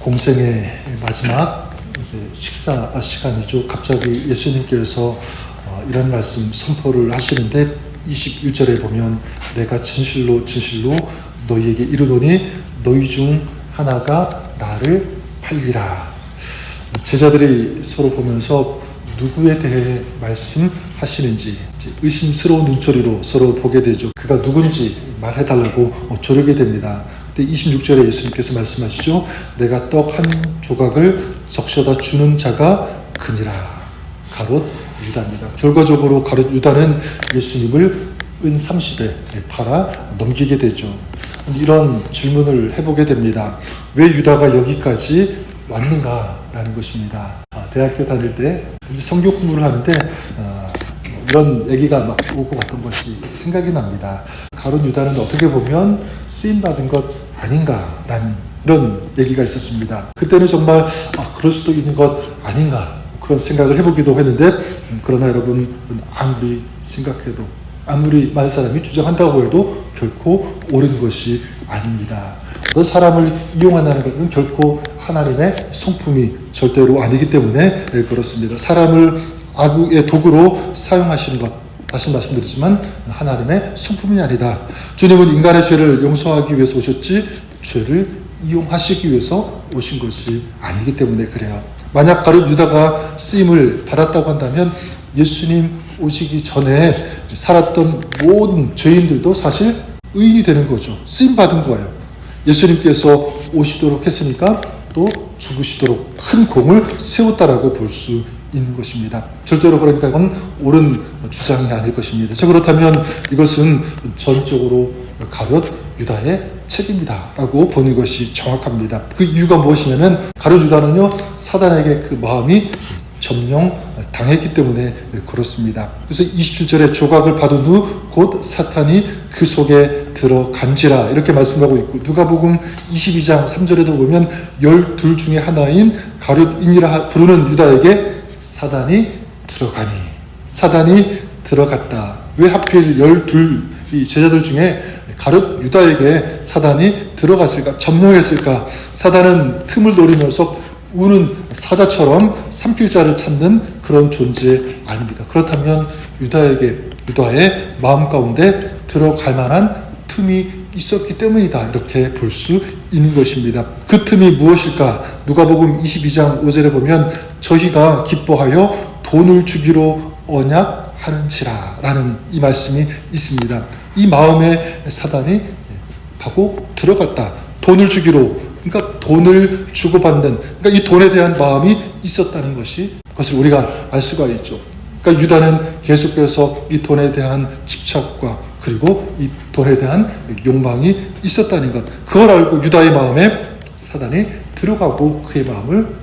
공생의 마지막 식사 시간이죠. 갑자기 예수님께서 이런 말씀 선포를 하시는데 21절에 보면 내가 진실로 진실로 너희에게 이르노니 너희 중 하나가 나를 팔리라. 제자들이 서로 보면서 누구에 대해 말씀하시는지 의심스러운 눈초리로 서로 보게 되죠. 그가 누군지 말해달라고 조르게 됩니다. 그때 26절에 예수님께서 말씀하시죠. 내가 떡 한 조각을 적셔다 주는 자가 그니라. 가롯 유다입니다. 결과적으로 가롯 유다는 예수님을 은 30에 팔아 넘기게 되죠. 이런 질문을 해보게 됩니다. 왜 유다가 여기까지 왔는가라는 것입니다. 대학교 다닐 때 성경 공부를 하는데 이런 얘기가 막 오고 갔던 것이 생각이 납니다. 가룟 유다는 어떻게 보면 쓰임받은 것 아닌가라는 이런 얘기가 있었습니다. 그때는 정말 그럴 수도 있는 것 아닌가 그런 생각을 해보기도 했는데 그러나 여러분 아무리 생각해도 아무리 많은 사람이 주장한다고 해도 결코 옳은 것이 아닙니다. 어떤 사람을 이용한다는 것은 결코 하나님의 성품이 절대로 아니기 때문에 그렇습니다. 사람을 악의 도구로 사용하시는 것 다시 말씀드리지만 하나님의 성품이 아니다. 주님은 인간의 죄를 용서하기 위해서 오셨지 죄를 이용하시기 위해서 오신 것이 아니기 때문에 그래요. 만약 가룟 유다가 쓰임을 받았다고 한다면 예수님 오시기 전에 살았던 모든 죄인들도 사실 의인이 되는 거죠. 쓰임 받은 거예요. 예수님께서 오시도록 했으니까 또 죽으시도록 큰 공을 세웠다라고 볼 수 있는 것입니다. 절대로 그러니까 이건 옳은 주장이 아닐 것입니다. 자, 그렇다면 이것은 전적으로 가룟 유다의 책임이다라고 보는 것이 정확합니다. 그 이유가 무엇이냐면 가룟 유다는요 사단에게 그 마음이 점령당했기 때문에 그렇습니다. 그래서 27절에 조각을 받은 후 곧 사탄이 그 속에 들어간지라 이렇게 말씀하고 있고 누가복음 22장 3절에도 보면 12 중에 하나인 가룟인이라 부르는 유다에게 사단이 들어갔다. 왜 하필 12 제자들 중에 가룟 유다에게 사단이 들어갔을까? 점령했을까? 사단은 틈을 노리면서 우는 사자처럼 삼킬 자를 찾는 그런 존재 아닙니까? 그렇다면 유다의 마음 가운데 들어갈 만한 틈이 있었기 때문이다. 이렇게 볼 수 있는 것입니다. 그 틈이 무엇일까? 누가복음 22장 5절에 보면 저희가 기뻐하여 돈을 주기로 언약하는지라 라는 이 말씀이 있습니다. 이 마음에 사단이 파고 들어갔다. 돈을 주기로 그러니까 돈을 주고받는 그러니까 이 돈에 대한 마음이 있었다는 그것을 우리가 알 수가 있죠. 그러니까 유다는 계속해서 이 돈에 대한 집착과 그리고 이 돈에 대한 욕망이 있었다는 것 그걸 알고 유다의 마음에 사단이 들어가고 그의 마음을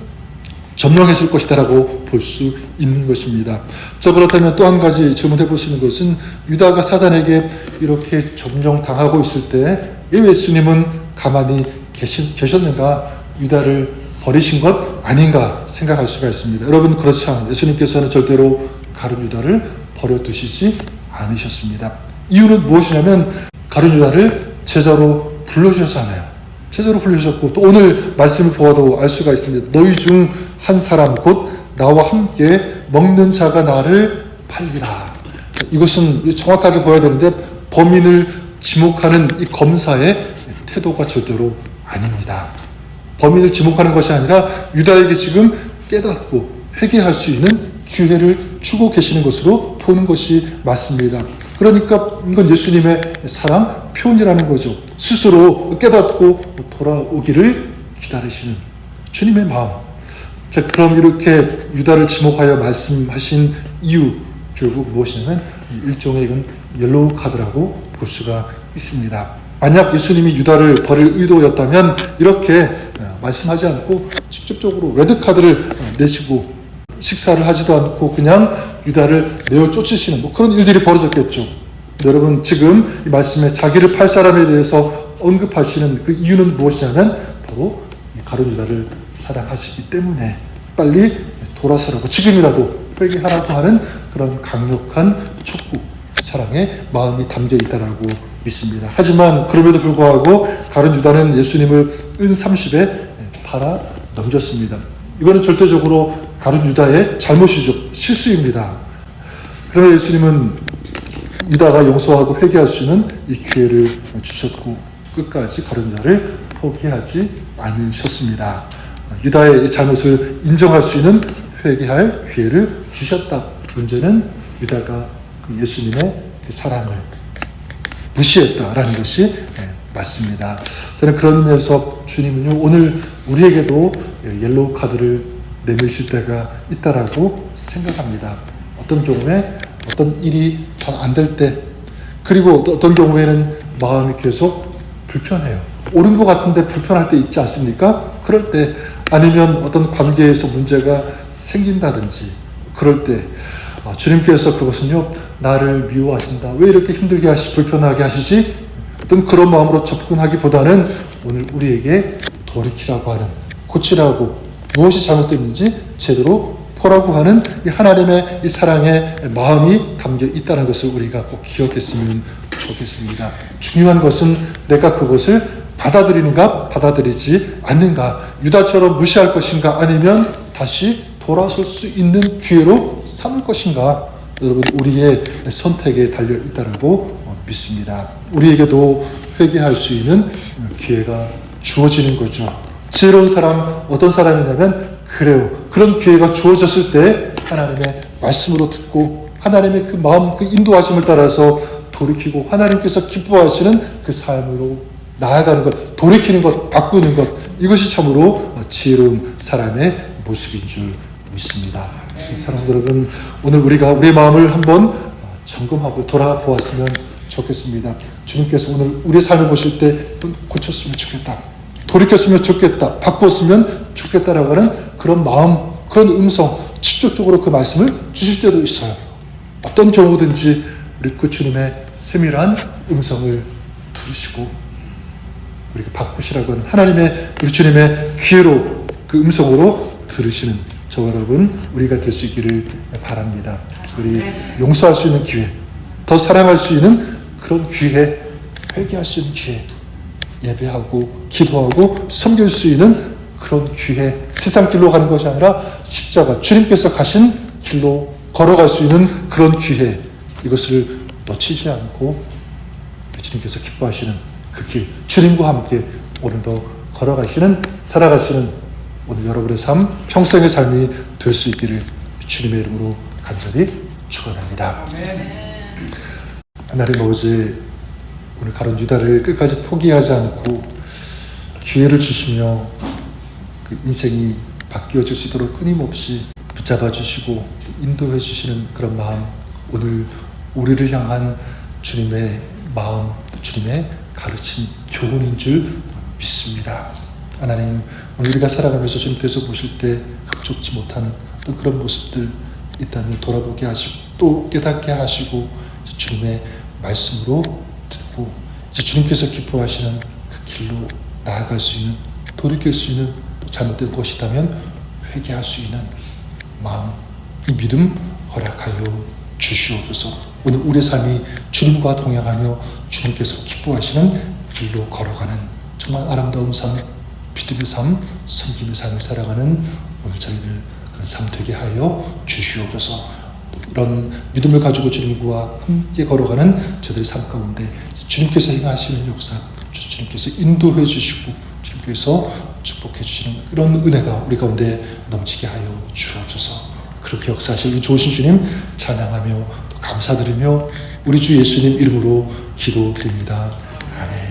점령했을 것이다라고 볼 수 있는 것입니다. 자, 그렇다면 또 한 가지 질문해 볼 수 있는 것은 유다가 사단에게 이렇게 점령당하고 있을 때 왜 예수님은 가만히 계셨는가? 유다를 버리신 것 아닌가 생각할 수가 있습니다. 여러분 그렇지 않아요. 예수님께서는 절대로 가룟 유다를 버려두시지 않으셨습니다. 이유는 무엇이냐면 가룟 유다를 제자로 불러주셨잖아요. 제자로 불러주셨고 또 오늘 말씀을 보아도 알 수가 있습니다. 너희 중 한 사람 곧 나와 함께 먹는 자가 나를 팔리라. 이것은 정확하게 보여야 되는데 범인을 지목하는 이 검사의 태도가 절대로 아닙니다. 범인을 지목하는 것이 아니라 유다에게 지금 깨닫고 회개할 수 있는 기회를 주고 계시는 것으로 보는 것이 맞습니다. 그러니까 이건 예수님의 사랑 표현이라는 거죠. 스스로 깨닫고 돌아오기를 기다리시는 주님의 마음. 자, 그럼 이렇게 유다를 지목하여 말씀하신 이유 결국 무엇이냐면 일종의 이건 옐로우 카드라고 볼 수가 있습니다. 만약 예수님이 유다를 버릴 의도였다면 이렇게 말씀하지 않고 직접적으로 레드카드를 내시고 식사를 하지도 않고 그냥 유다를 내어 쫓으시는 그런 일들이 벌어졌겠죠. 여러분 지금 이 말씀에 자기를 팔 사람에 대해서 언급하시는 그 이유는 무엇이냐면 바로 가룟 유다를 사랑하시기 때문에 빨리 돌아서라고 지금이라도 회개하라고 하는 그런 강력한 촉구 사랑의 마음이 담겨 있다라고 믿습니다. 하지만 그럼에도 불구하고 가룟 유다는 예수님을 은 30에 팔아 넘겼습니다. 이거는 절대적으로 가룟 유다의 잘못이죠. 실수입니다. 그러나 예수님은 유다가 용서하고 회개할 수 있는 이 기회를 주셨고 끝까지 가룟 유다를 포기하지 않으셨습니다. 유다의 이 잘못을 인정할 수 있는 회개할 기회를 주셨다. 문제는 유다가 그 예수님의 그 사랑을 무시했다라는 것이 맞습니다. 저는 그런 의미에서 주님은요, 오늘 우리에게도 옐로우 카드를 내미실 때가 있다라고 생각합니다. 어떤 경우에 어떤 일이 잘 안 될 때, 그리고 어떤 경우에는 마음이 계속 불편해요. 옳은 것 같은데 불편할 때 있지 않습니까? 그럴 때, 아니면 어떤 관계에서 문제가 생긴다든지 그럴 때 주님께서 그것은요, 나를 미워하신다, 왜 이렇게 힘들게 불편하게 하시지? 어떤 그런 마음으로 접근하기보다는 오늘 우리에게 돌이키라고 하는, 고치라고, 무엇이 잘못됐는지 제대로 보라고 하는 이 하나님의 이 사랑의 마음이 담겨 있다는 것을 우리가 꼭 기억했으면 좋겠습니다. 중요한 것은 내가 그것을 받아들이는가 받아들이지 않는가, 유다처럼 무시할 것인가 아니면 다시 돌아설 수 있는 기회로 삼을 것인가, 여러분 우리의 선택에 달려 있다고 믿습니다. 우리에게도 회개할 수 있는 기회가 주어지는 거죠. 지혜로운 사람 어떤 사람이냐면 그래요. 그런 기회가 주어졌을 때 하나님의 말씀으로 듣고 하나님의 그 마음, 그 인도하심을 따라서 돌이키고 하나님께서 기뻐하시는 그 삶으로 나아가는 것, 돌이키는 것, 바꾸는 것, 이것이 참으로 지혜로운 사람의 모습인 줄 믿습니다. 사랑하는 여러분, 오늘 우리가 우리의 마음을 한번 점검하고 돌아보았으면 좋겠습니다. 주님께서 오늘 우리의 삶을 보실 때 고쳤으면 좋겠다, 돌이켰으면 좋겠다, 바꾸었으면 좋겠다라고 하는 그런 마음, 그런 음성, 직접적으로 그 말씀을 주실 때도 있어요. 어떤 경우든지 우리 그 주님의 세밀한 음성을 들으시고 우리가 바꾸시라고 하는 하나님의, 우리 주님의 귀로 그 음성으로 들으시는 저와 여러분 우리가 될 수 있기를 바랍니다. 우리 용서할 수 있는 기회, 더 사랑할 수 있는 그런 기회, 회개할 수 있는 기회, 예배하고 기도하고 섬길 수 있는 그런 기회, 세상 길로 가는 것이 아니라 십자가, 주님께서 가신 길로 걸어갈 수 있는 그런 기회, 이것을 놓치지 않고 주님께서 기뻐하시는 그 길, 주님과 함께 오늘도 걸어가시는, 살아가시는 오늘 여러분의 삶, 평생의 삶이 될 수 있기를 주님의 이름으로 간절히 축원합니다. 하나님 아버지, 오늘 가룟 유다를 끝까지 포기하지 않고 기회를 주시며 그 인생이 바뀌어질 수 있도록 끊임없이 붙잡아 주시고 인도해 주시는 그런 마음, 오늘 우리를 향한 주님의 마음, 주님의 가르침, 교훈인 줄 믿습니다. 하나님, 오늘 우리가 살아가면서 주님께서 보실 때 흡족지 못한 또 그런 모습들 있다면 돌아보게 하시고 또 깨닫게 하시고 주님의 말씀으로 듣고 이제 주님께서 기뻐하시는 그 길로 나아갈 수 있는, 돌이킬 수 있는, 또 잘못된 것이라면 회개할 수 있는 마음, 이 믿음 허락하여 주시옵소서. 오늘 우리의 삶이 주님과 동행하며 주님께서 기뻐하시는 길로 걸어가는 정말 아름다운 삶, 믿음의 삶, 섬김의 삶을 살아가는 오늘 저희들 그런 삶 되게 하여 주시옵소서. 이런 믿음을 가지고 주님과 함께 걸어가는 저들의 삶 가운데 주님께서 행하시는 역사, 주님께서 인도해 주시고 주님께서 축복해 주시는 이런 은혜가 우리 가운데 넘치게 하여 주옵소서. 그렇게 역사하실 좋으신 주님 찬양하며 또 감사드리며 우리 주 예수님 이름으로 기도드립니다. 아멘.